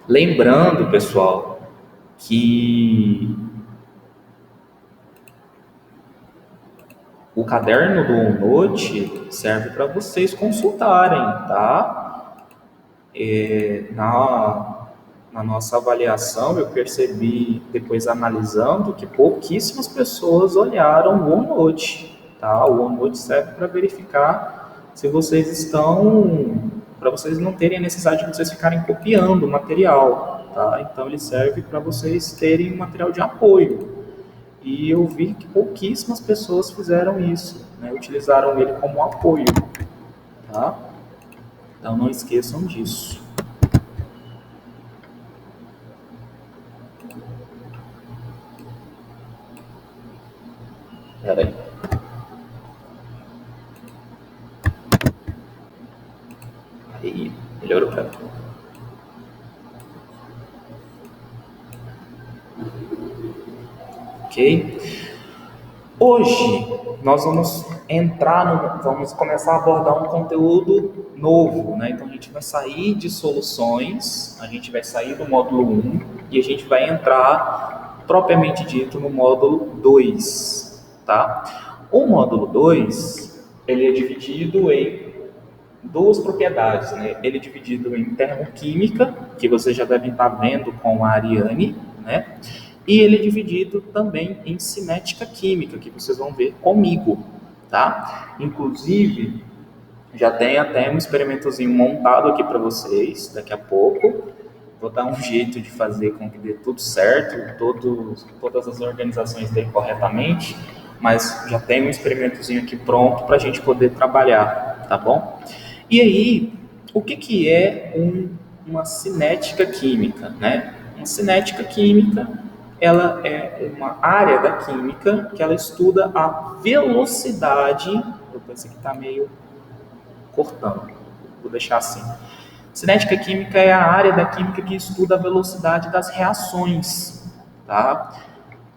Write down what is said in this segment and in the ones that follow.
Lembrando, pessoal, que o caderno do OneNote serve para vocês consultarem, tá? Na nossa avaliação, eu percebi, depois analisando, que pouquíssimas pessoas olharam o OneNote, tá? O OneNote serve para verificar se vocês estão... para vocês não terem a necessidade de vocês ficarem copiando o material, tá? Então, ele serve para vocês terem um material de apoio. E eu vi que pouquíssimas pessoas fizeram isso, né? Utilizaram ele como apoio, tá? Então, não esqueçam disso. Peraí. Aí, melhorou pra mim. Ok? Hoje, nós vamos vamos começar a abordar um conteúdo novo, né? Então, a gente vai sair de soluções, a gente vai sair do módulo 1 e a gente vai entrar, propriamente dito, no módulo 2, tá? O módulo 2, ele é dividido em duas propriedades, né? Ele é dividido em termoquímica, que vocês já devem estar vendo com a Ariane, né? E ele é dividido também em cinética química, que vocês vão ver comigo, tá? Inclusive, já tem até um experimentozinho montado aqui para vocês, daqui a pouco. Vou dar um jeito de fazer com que dê tudo certo, todas as organizações deem corretamente, mas já tem um experimentozinho aqui pronto para a gente poder trabalhar, tá bom? E aí, o que é uma cinética química, né? Uma cinética química, ela é uma área da química que ela estuda a velocidade. Eu pensei que está meio cortando, vou deixar assim. Cinética química é a área da química que estuda a velocidade das reações, tá?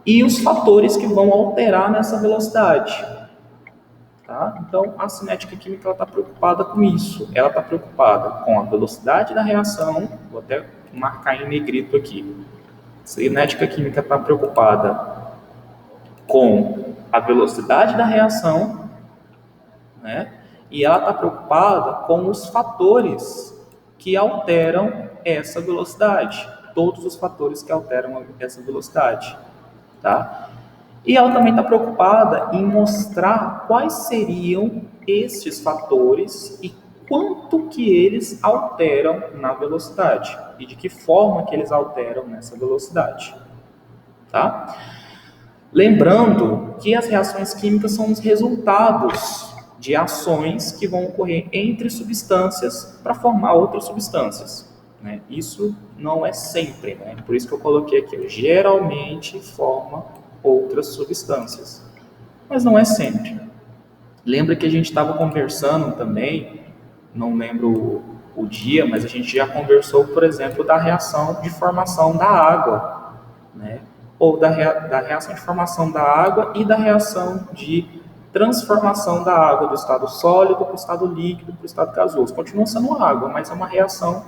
E os fatores que vão alterar nessa velocidade. Tá? Então, a cinética química está preocupada com isso. Ela está preocupada com a velocidade da reação. Vou até marcar em negrito aqui. A cinética química está preocupada com a velocidade da reação, né? E ela está preocupada com os fatores que alteram essa velocidade. Todos os fatores que alteram essa velocidade. Tá? E ela também está preocupada em mostrar quais seriam estes fatores e quanto que eles alteram na velocidade e de que forma que eles alteram nessa velocidade, tá? Lembrando que as reações químicas são os resultados de ações que vão ocorrer entre substâncias para formar outras substâncias, né? Isso não é sempre, né? Por isso que eu coloquei aqui, geralmente forma outras substâncias, mas não é sempre. Lembra que a gente estava conversando também, não lembro o dia, mas a gente já conversou, por exemplo, da reação de formação da água, né? Ou da reação de formação da água e da reação de transformação da água do estado sólido para o estado líquido, para o estado gasoso. Continua sendo água, mas é uma reação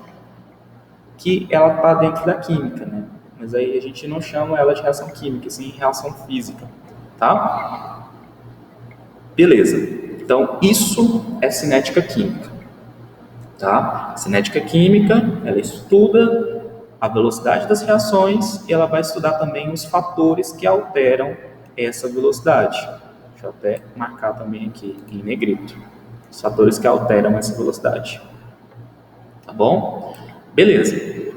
que ela está dentro da química, né? Mas aí a gente não chama ela de reação química, sim reação física, tá? Beleza. Então, isso é cinética química, tá? Cinética química, ela estuda a velocidade das reações e ela vai estudar também os fatores que alteram essa velocidade. Deixa eu até marcar também aqui em negrito. Os fatores que alteram essa velocidade. Tá bom? Beleza.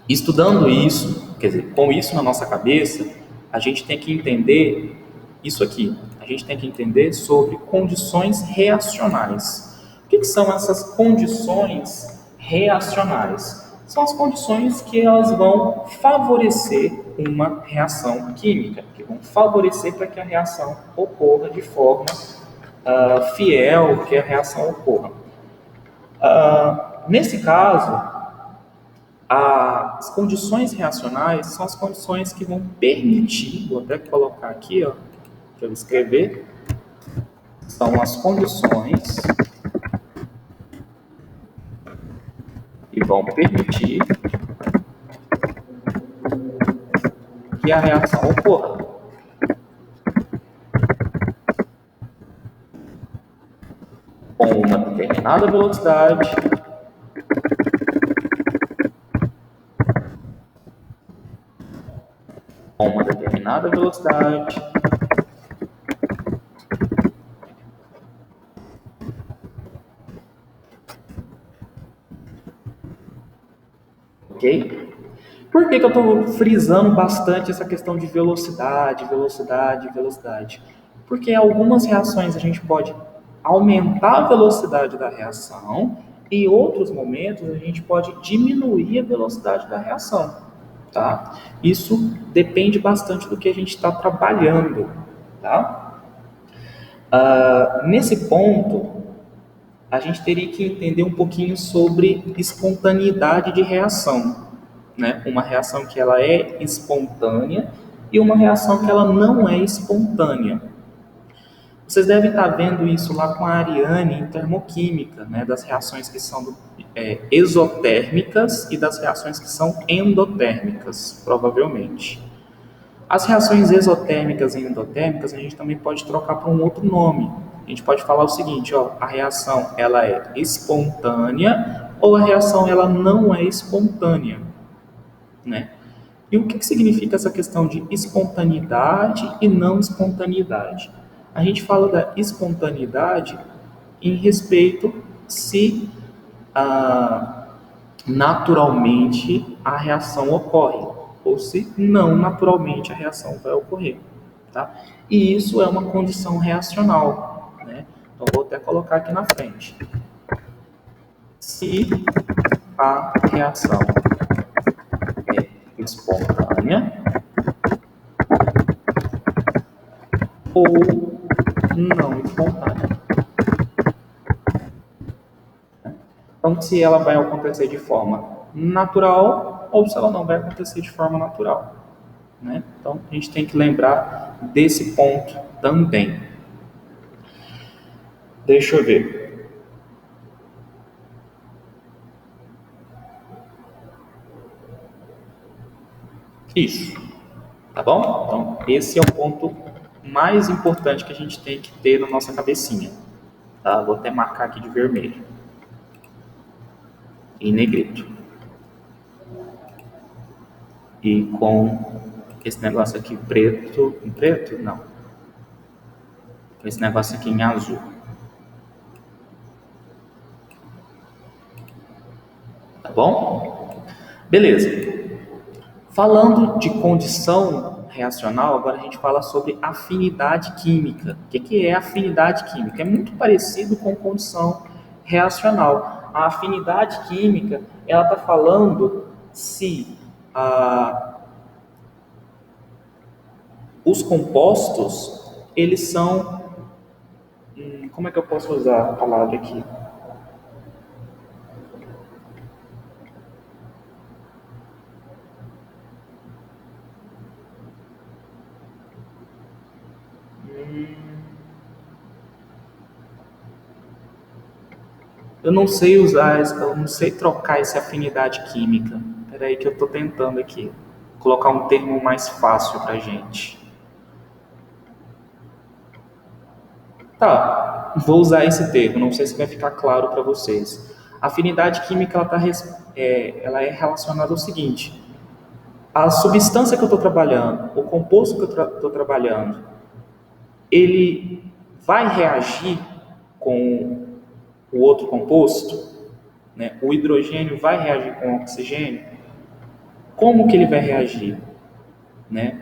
Estudando isso, quer dizer, com isso na nossa cabeça, a gente tem que entender isso aqui. A gente tem que entender sobre condições reacionais. O que são essas condições reacionais? São as condições que elas vão favorecer uma reação química, que vão favorecer para que a reação ocorra de forma fiel, que a reação ocorra. Nesse caso, as condições reacionais são as condições que vão permitir, vou até colocar aqui, ó, para eu escrever, são as condições que vão permitir que a reação ocorra. Com uma determinada velocidade, com uma determinada velocidade, ok? Por que eu estou frisando bastante essa questão de velocidade, velocidade, velocidade? Porque algumas reações a gente pode aumentar a velocidade da reação e em outros momentos a gente pode diminuir a velocidade da reação, tá? Isso depende bastante do que a gente está trabalhando, tá? Nesse ponto, a gente teria que entender um pouquinho sobre espontaneidade de reação, né? Uma reação que ela é espontânea e uma reação que ela não é espontânea. Vocês devem estar vendo isso lá com a Ariane em termoquímica, né? Das reações que são exotérmicas e das reações que são endotérmicas, provavelmente. As reações exotérmicas e endotérmicas a gente também pode trocar por um outro nome. A gente pode falar o seguinte, ó, a reação ela é espontânea ou a reação ela não é espontânea, né? E o que significa essa questão de espontaneidade e não espontaneidade? A gente fala da espontaneidade em respeito se naturalmente a reação ocorre ou se não naturalmente a reação vai ocorrer, tá? E isso é uma condição reacional, né? Então vou até colocar aqui na frente. Se a reação é espontânea ou não espontânea. Então, se ela vai acontecer de forma natural ou se ela não vai acontecer de forma natural, né? Então, a gente tem que lembrar desse ponto também. Deixa eu ver. Isso. Tá bom? Então, esse é o ponto mais importante que a gente tem que ter na nossa cabecinha. Tá? Vou até marcar aqui de vermelho. Em negrito. E com esse negócio aqui preto. Em preto? Não. Com esse negócio aqui em azul. Tá bom? Beleza. Falando de condição reacional, agora a gente fala sobre afinidade química. O que é afinidade química? É muito parecido com condição reacional. A afinidade química, ela está falando se os compostos, eles são... como é que eu posso usar a palavra aqui? Eu não sei usar, eu não sei trocar essa afinidade química. Espera aí que eu estou tentando aqui. Colocar um termo mais fácil pra gente. Tá, vou usar esse termo, não sei se vai ficar claro para vocês. A afinidade química ela é relacionada ao seguinte: a substância que eu estou trabalhando, o composto que eu estou trabalhando, ele vai reagir com o outro composto, né? O hidrogênio vai reagir com o oxigênio? Como que ele vai reagir, né?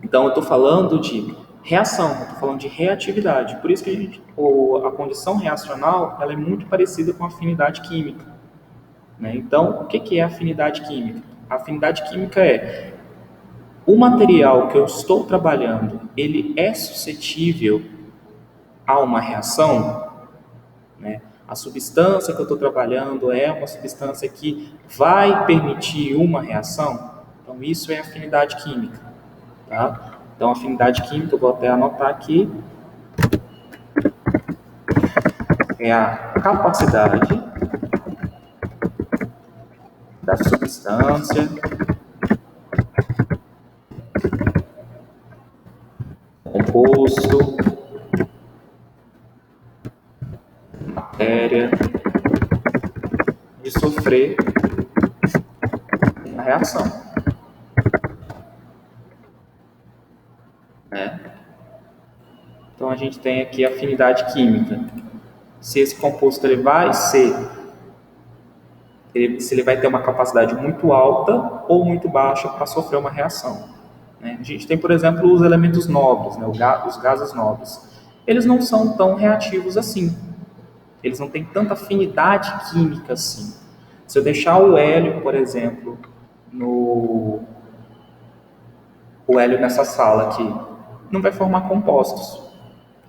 Então eu estou falando de reação, eu estou falando de reatividade. Por isso que a condição reacional ela é muito parecida com a afinidade química, né? Então, o que é afinidade química? A afinidade química é o material que eu estou trabalhando, ele é suscetível a uma reação, né? A substância que eu estou trabalhando é uma substância que vai permitir uma reação. Então, isso é afinidade química, tá? Então, afinidade química, eu vou até anotar aqui, é a capacidade da substância composto, matéria, de sofrer a reação. Né? Então a gente tem aqui a afinidade química. Se esse composto ele vai ser, se ele vai ter uma capacidade muito alta ou muito baixa para sofrer uma reação. Né? A gente tem, por exemplo, os elementos nobres, né? Os gases nobres. Eles não são tão reativos assim. Eles não têm tanta afinidade química assim. Se eu deixar o hélio, por exemplo, o hélio nessa sala aqui, não vai formar compostos.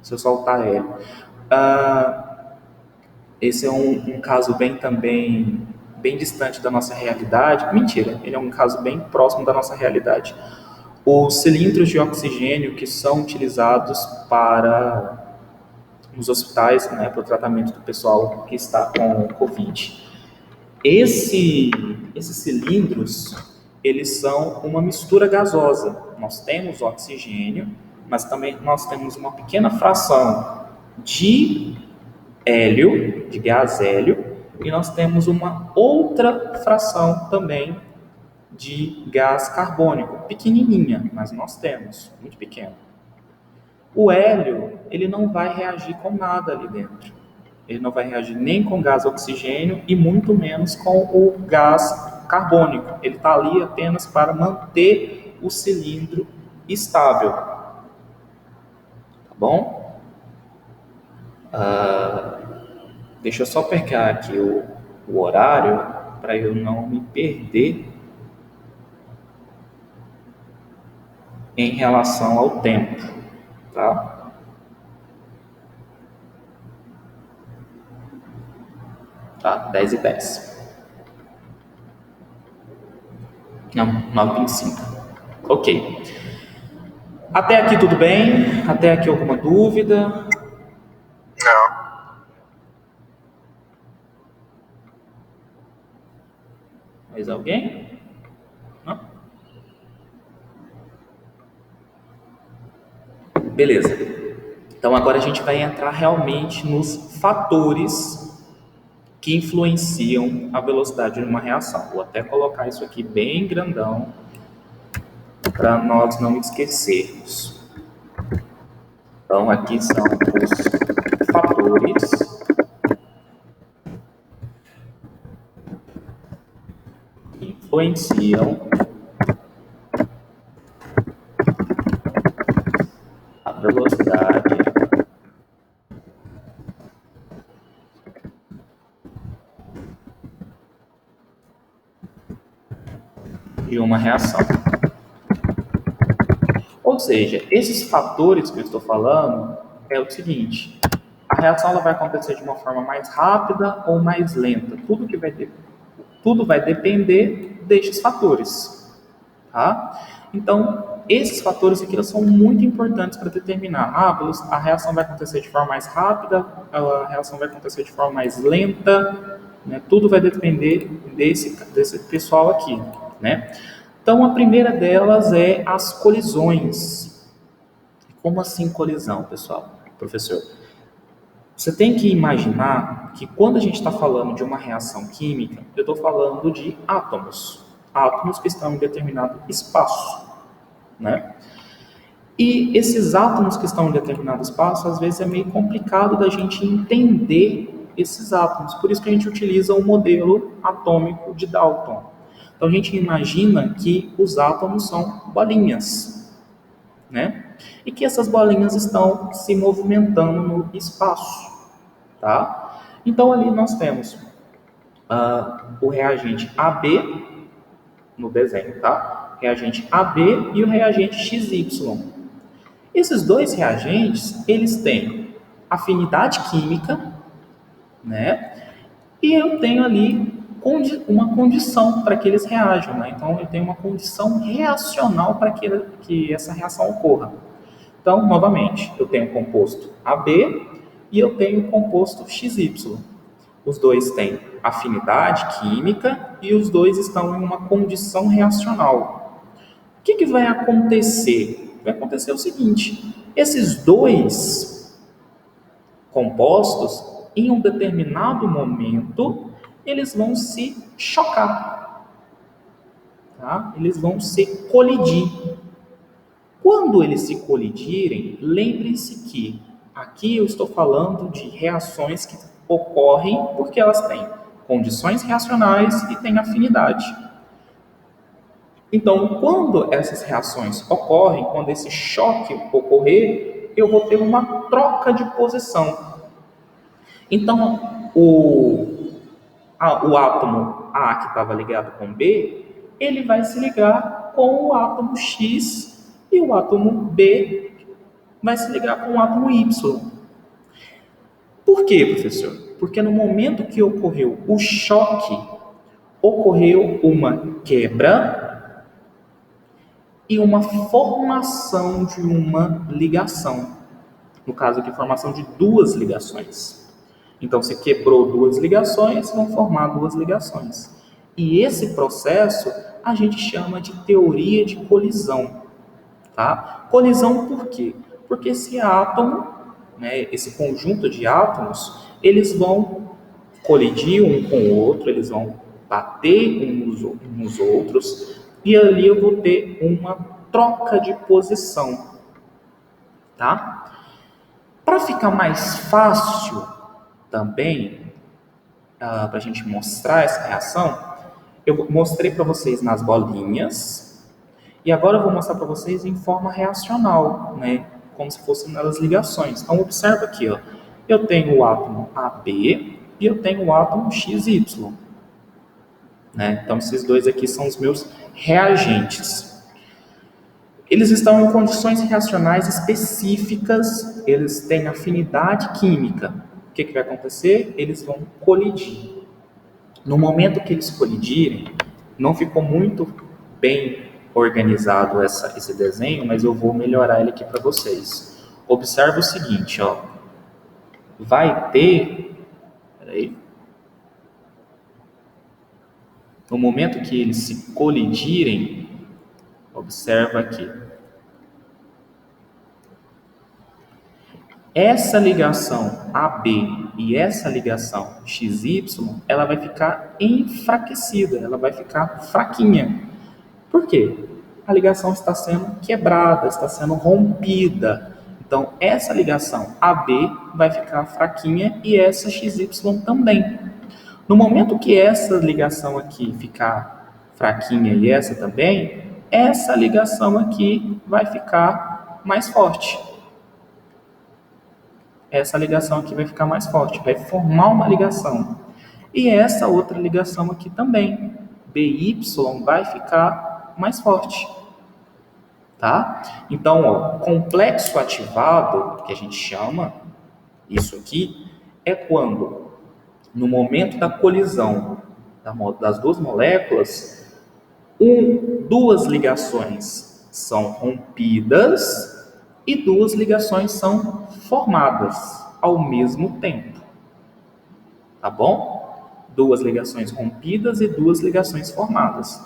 Se eu soltar hélio. Esse é um caso bem distante da nossa realidade. Mentira, ele é um caso bem próximo da nossa realidade. Os cilindros de oxigênio que são utilizados nos hospitais, né, para o tratamento do pessoal que está com Covid. Esses cilindros, eles são uma mistura gasosa. Nós temos oxigênio, mas também nós temos uma pequena fração de hélio, de gás hélio, e nós temos uma outra fração também de gás carbônico, pequenininha, mas nós temos, muito pequeno. O hélio, ele não vai reagir com nada ali dentro. Ele não vai reagir nem com gás oxigênio e muito menos com o gás carbônico. Ele está ali apenas para manter o cilindro estável. Tá bom? Deixa eu só pegar aqui o horário para eu não me perder em relação ao tempo, tá? Tá, 10:10. Não, 9:25. Ok. Até aqui tudo bem? Até aqui alguma dúvida? Não. Mais alguém? Não? Beleza. Então agora a gente vai entrar realmente nos fatores que influenciam a velocidade de uma reação. Vou até colocar isso aqui bem grandão para nós não esquecermos. Então aqui são os fatores que influenciam a velocidade de uma reação. Ou seja, esses fatores que eu estou falando é o seguinte: a reação ela vai acontecer de uma forma mais rápida ou mais lenta. Tudo vai depender destes fatores, tá? Então, esses fatores aqui são muito importantes para determinar a reação vai acontecer de forma mais rápida, a reação vai acontecer de forma mais lenta, né? Tudo vai depender desse pessoal aqui, né? Então, a primeira delas é as colisões. Como assim colisão, pessoal? Professor? Você tem que imaginar que quando a gente está falando de uma reação química, eu estou falando de átomos. Átomos que estão em determinado espaço, né? E esses átomos que estão em determinado espaço, às vezes é meio complicado da gente entender esses átomos. Por isso que a gente utiliza o modelo atômico de Dalton. Então a gente imagina que os átomos são bolinhas, né? E que essas bolinhas estão se movimentando no espaço, tá? Então ali nós temos o reagente AB no desenho, tá? Reagente AB e o reagente XY. Esses dois reagentes, eles têm afinidade química, né? E eu tenho ali uma condição para que eles reajam, né? Então, eu tenho uma condição reacional para que essa reação ocorra. Então, novamente, eu tenho o composto AB e eu tenho o composto XY. Os dois têm afinidade química e os dois estão em uma condição reacional. O que vai acontecer? vai acontecer o seguinte: esses dois compostos, em um determinado momento, eles vão se chocar, tá? Eles vão se colidir. Quando eles se colidirem, lembre-se que aqui eu estou falando de reações que ocorrem porque elas têm condições reacionais e têm afinidade. Então, quando essas reações ocorrem, quando esse choque ocorrer, eu vou ter uma troca de posição. Então, o átomo A que estava ligado com B, ele vai se ligar com o átomo X e o átomo B vai se ligar com o átomo Y. Por quê, professor? Porque no momento que ocorreu o choque, ocorreu uma quebra e uma formação de uma ligação. No caso aqui, formação de duas ligações. Então, se quebrou duas ligações, vão formar duas ligações. E esse processo a gente chama de teoria de colisão. Tá? Colisão por quê? Porque esse átomo, né, esse conjunto de átomos, eles vão colidir um com o outro, eles vão bater uns nos outros, e ali eu vou ter uma troca de posição. Tá? Para ficar mais fácil também, para a gente mostrar essa reação, eu mostrei para vocês nas bolinhas, e agora eu vou mostrar para vocês em forma reacional, né? Como se fossem nas ligações. Então, observa aqui, ó. Eu tenho o átomo AB e eu tenho o átomo XY. Né? Então, esses dois aqui são os meus reagentes. Eles estão em condições reacionais específicas, eles têm afinidade química. O que vai acontecer? Eles vão colidir. No momento que eles colidirem, não ficou muito bem organizado esse desenho, mas eu vou melhorar ele aqui para vocês. Observe o seguinte, ó. Vai ter... Peraí. No momento que eles se colidirem, observa aqui. Essa ligação AB e essa ligação XY, ela vai ficar enfraquecida, ela vai ficar fraquinha. Por quê? A ligação está sendo quebrada, está sendo rompida. Então, essa ligação AB vai ficar fraquinha e essa XY também. No momento que essa ligação aqui ficar fraquinha e essa também, essa ligação aqui vai ficar mais forte. Essa ligação aqui vai ficar mais forte, vai formar uma ligação. E essa outra ligação aqui também, BY, vai ficar mais forte. Tá? Então, ó, complexo ativado, que a gente chama, isso aqui, é quando, no momento da colisão das duas moléculas, duas ligações são rompidas e duas ligações são formadas ao mesmo tempo. Tá bom? Duas ligações rompidas e duas ligações formadas.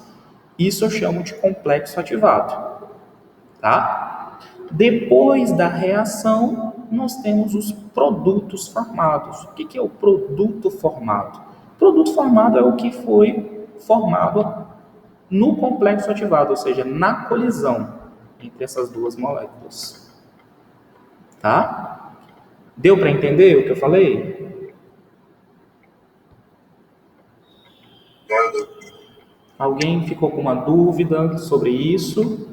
Isso eu chamo de complexo ativado. Tá? Depois da reação, nós temos os produtos formados. O que é o produto formado? O produto formado é o que foi formado no complexo ativado, ou seja, na colisão entre essas duas moléculas. Tá? Deu para entender o que eu falei? Alguém ficou com uma dúvida sobre isso?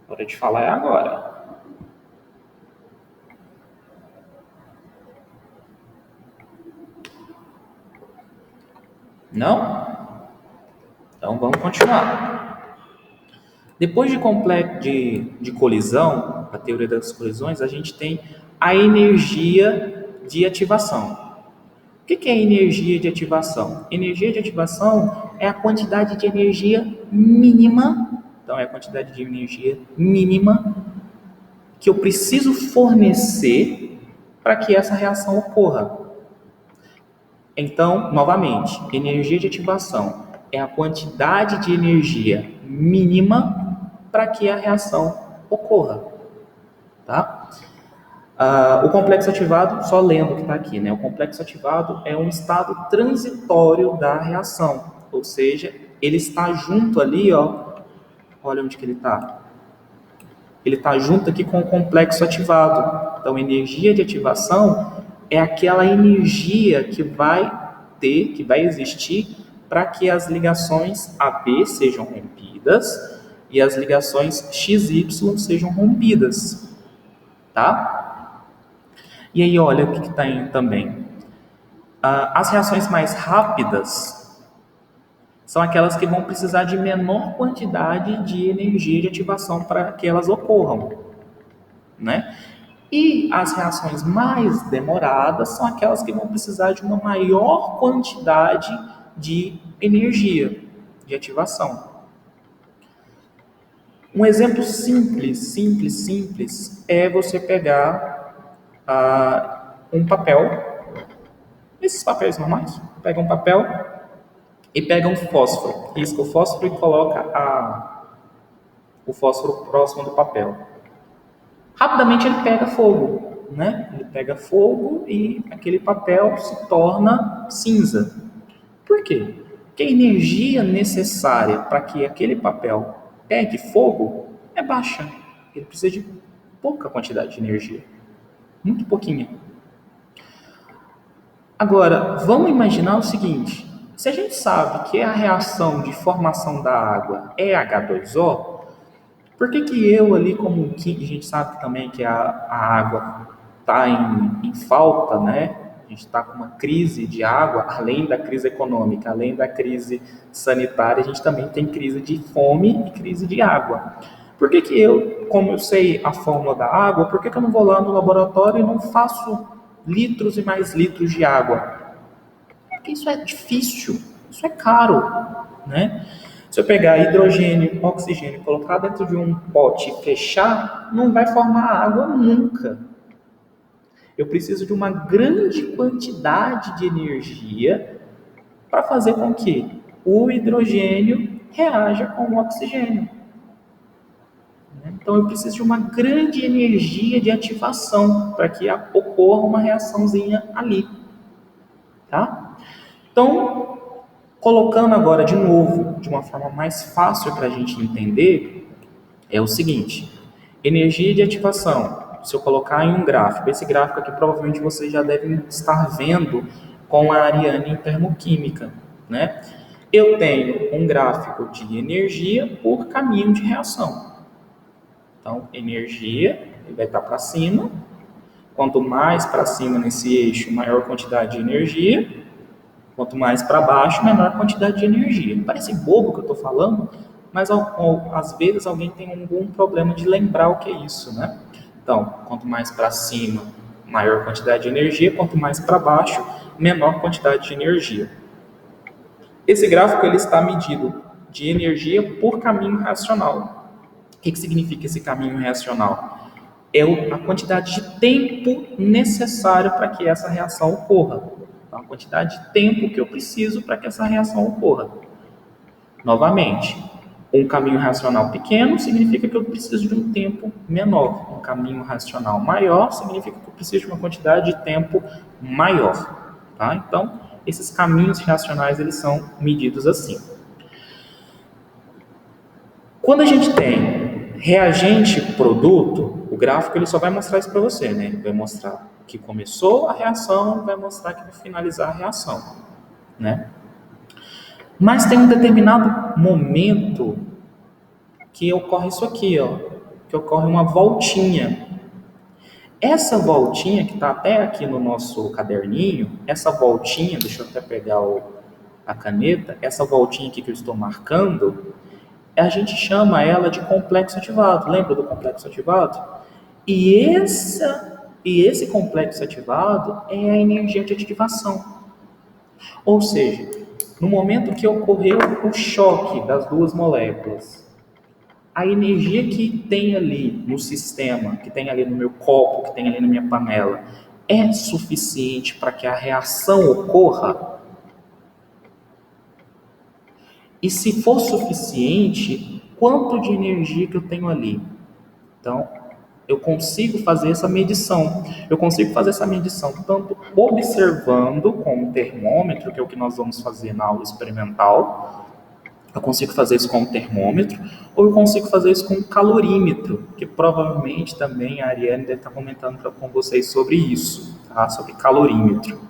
A hora de falar é agora. Não? Então vamos continuar. Depois de colisão, a teoria das colisões, a gente tem a energia de ativação. O que é energia de ativação? Energia de ativação é a quantidade de energia mínima. Então, é a quantidade de energia mínima que eu preciso fornecer para que essa reação ocorra. Então, novamente, energia de ativação é a quantidade de energia mínima para que a reação ocorra, tá? O complexo ativado, só lendo o que está aqui, né? O complexo ativado é um estado transitório da reação, ou seja, ele está junto ali, ó, olha onde que ele está. Ele está junto aqui com o complexo ativado. Então, energia de ativação é aquela energia que vai existir para que as ligações AB sejam rompidas e as ligações XY sejam rompidas, tá? E aí, olha o que está aí também. As reações mais rápidas são aquelas que vão precisar de menor quantidade de energia de ativação para que elas ocorram, né? E as reações mais demoradas são aquelas que vão precisar de uma maior quantidade de energia de ativação. Um exemplo simples é você pegar um papel, esses papéis normais, pega um papel e pega um fósforo, risca o fósforo e coloca o fósforo próximo do papel. Rapidamente ele pega fogo, né? Ele pega fogo e aquele papel se torna cinza. Por quê? Porque a energia necessária para que aquele papel pegue fogo é baixa. Ele precisa de pouca quantidade de energia. Muito pouquinha. Agora, vamos imaginar o seguinte. Se a gente sabe que a reação de formação da água é H2O, por que eu ali como químico, a gente sabe também que a água está em falta, né? A gente está com uma crise de água, além da crise econômica, além da crise sanitária, a gente também tem crise de fome e crise de água. Por que eu, como eu sei a fórmula da água, por que eu não vou lá no laboratório e não faço litros e mais litros de água? Porque isso é difícil, isso é caro, né? Se eu pegar hidrogênio, oxigênio e colocar dentro de um pote e fechar, não vai formar água nunca. Eu preciso de uma grande quantidade de energia para fazer com que o hidrogênio reaja com o oxigênio. Então eu preciso de uma grande energia de ativação para que ocorra uma reaçãozinha ali. Tá? Então, colocando agora de novo, de uma forma mais fácil para a gente entender, é o seguinte: energia de ativação. Se eu colocar em um gráfico, esse gráfico aqui provavelmente vocês já devem estar vendo com a Ariane em termoquímica, né? Eu tenho um gráfico de energia por caminho de reação. Então, energia, ele vai estar para cima. Quanto mais para cima nesse eixo, maior quantidade de energia. Quanto mais para baixo, menor quantidade de energia. Parece bobo o que eu estou falando, mas às vezes alguém tem algum problema de lembrar o que é isso, né? Então, quanto mais para cima, maior quantidade de energia. Quanto mais para baixo, menor quantidade de energia. Esse gráfico ele está medido de energia por caminho reacional. O que significa esse caminho reacional? É a quantidade de tempo necessário para que essa reação ocorra. Então, a quantidade de tempo que eu preciso para que essa reação ocorra. Novamente, um caminho racional pequeno significa que eu preciso de um tempo menor. Um caminho racional maior significa que eu preciso de uma quantidade de tempo maior. Tá? Então, esses caminhos racionais eles são medidos assim. Quando a gente tem reagente-produto, o gráfico ele só vai mostrar isso para você, né? Ele vai mostrar que começou a reação, vai mostrar que vai finalizar a reação, né? Mas tem um determinado momento que ocorre isso aqui, ó, que ocorre uma voltinha. Essa voltinha que está até aqui no nosso caderninho, essa voltinha, deixa eu até pegar a caneta, essa voltinha aqui que eu estou marcando, a gente chama ela de complexo ativado. Lembra do complexo ativado? E esse complexo ativado é a energia de ativação. Ou seja, no momento que ocorreu o choque das duas moléculas, a energia que tem ali no sistema, que tem ali no meu copo, que tem ali na minha panela, é suficiente para que a reação ocorra? E se for suficiente, quanto de energia que eu tenho ali. Então, eu consigo fazer essa medição. Eu consigo fazer essa medição tanto observando com o termômetro, que é o que nós vamos fazer na aula experimental. Eu consigo fazer isso com o termômetro, ou eu consigo fazer isso com o calorímetro, que provavelmente também a Ariane deve estar comentando com vocês sobre isso, tá? Sobre calorímetro,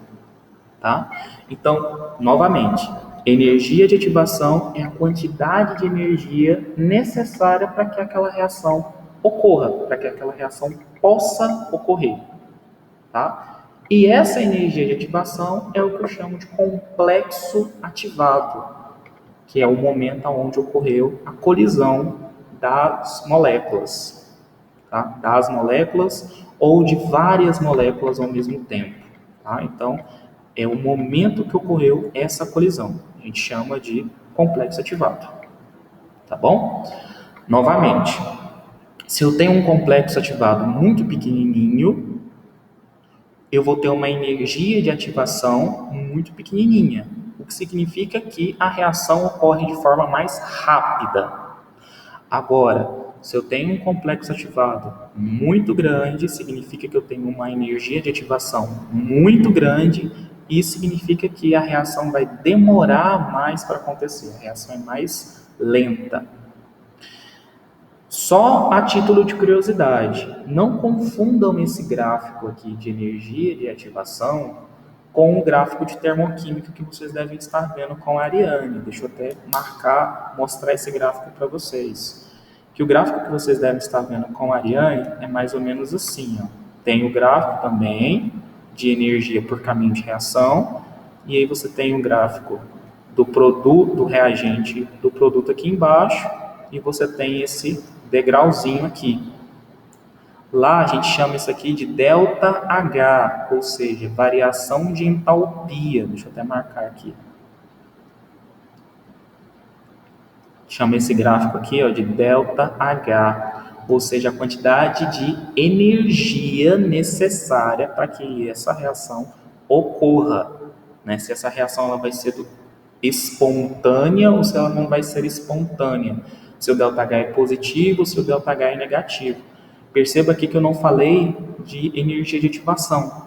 tá? Então, novamente, energia de ativação é a quantidade de energia necessária para que aquela reação ocorra, para que aquela reação possa ocorrer, tá? E essa energia de ativação é o que eu chamo de complexo ativado, que é o momento onde ocorreu a colisão das moléculas, tá? Das moléculas ou de várias moléculas ao mesmo tempo, tá? Então, é o momento que ocorreu essa colisão. A gente chama de complexo ativado, tá bom? Novamente, se eu tenho um complexo ativado muito pequenininho, eu vou ter uma energia de ativação muito pequenininha, o que significa que a reação ocorre de forma mais rápida. Agora, se eu tenho um complexo ativado muito grande, significa que eu tenho uma energia de ativação muito grande e significa que a reação vai demorar mais para acontecer, a reação é mais lenta. Só a título de curiosidade, não confundam esse gráfico aqui de energia de ativação com o gráfico de termoquímica que vocês devem estar vendo com a Ariane. Deixa eu até mostrar esse gráfico para vocês. Que o gráfico que vocês devem estar vendo com a Ariane é mais ou menos assim, ó. Tem o gráfico também de energia por caminho de reação, e aí você tem o gráfico do produto, do reagente do produto aqui embaixo, e você tem esse degrauzinho aqui. Lá a gente chama isso aqui de ΔH, ou seja, variação de entalpia. Deixa eu até marcar aqui. Chama esse gráfico aqui, ó, de ΔH, ou seja, a quantidade de energia necessária para que essa reação ocorra, né? Se essa reação ela vai ser espontânea ou se ela não vai ser espontânea. Se o ΔH é positivo ou se o ΔH é negativo. Perceba aqui que eu não falei de energia de ativação.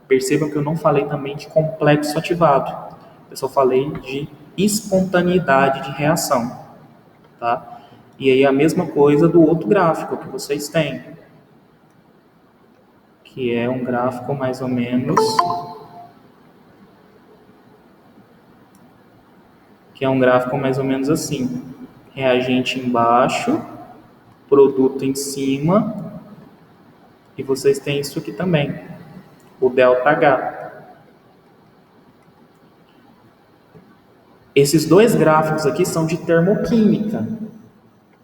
Perceba que eu não falei também de complexo ativado. Eu só falei de espontaneidade de reação. Tá? E aí a mesma coisa do outro gráfico que vocês têm. Que é um gráfico mais ou menos... que é um gráfico mais ou menos assim. Reagente embaixo, produto em cima, e vocês têm isso aqui também, o ΔH. Esses dois gráficos aqui são de termoquímica,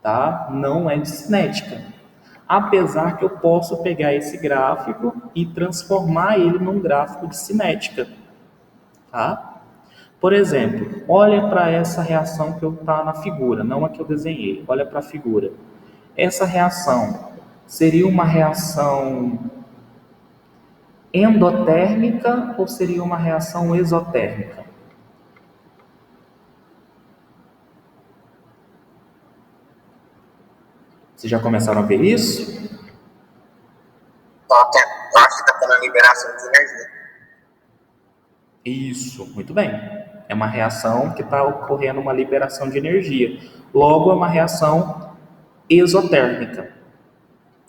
tá? Não é de cinética. Apesar que eu posso pegar esse gráfico e transformar ele num gráfico de cinética, tá? Por exemplo, olha para essa reação que está na figura, não a que eu desenhei, olha para a figura. Essa reação seria uma reação endotérmica ou seria uma reação exotérmica? Vocês já começaram a ver isso? Eu acho que está tendo a liberação de energia. Isso, muito bem. É uma reação que está ocorrendo uma liberação de energia. Logo, é uma reação exotérmica.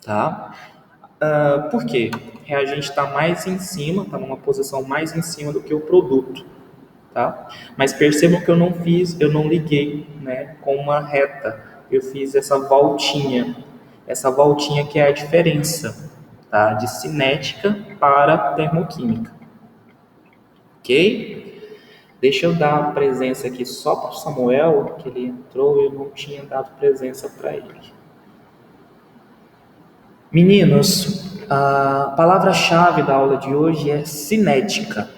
Tá? Por quê? O reagente está mais em cima, está numa posição mais em cima do que o produto. Tá? Mas percebam que eu não liguei, né, com uma reta. Eu fiz essa voltinha que é a diferença, tá, de cinética para termoquímica. Ok? Deixa eu dar a presença aqui só para o Samuel, que ele entrou e eu não tinha dado presença para ele. Meninos, a palavra-chave da aula de hoje é cinética.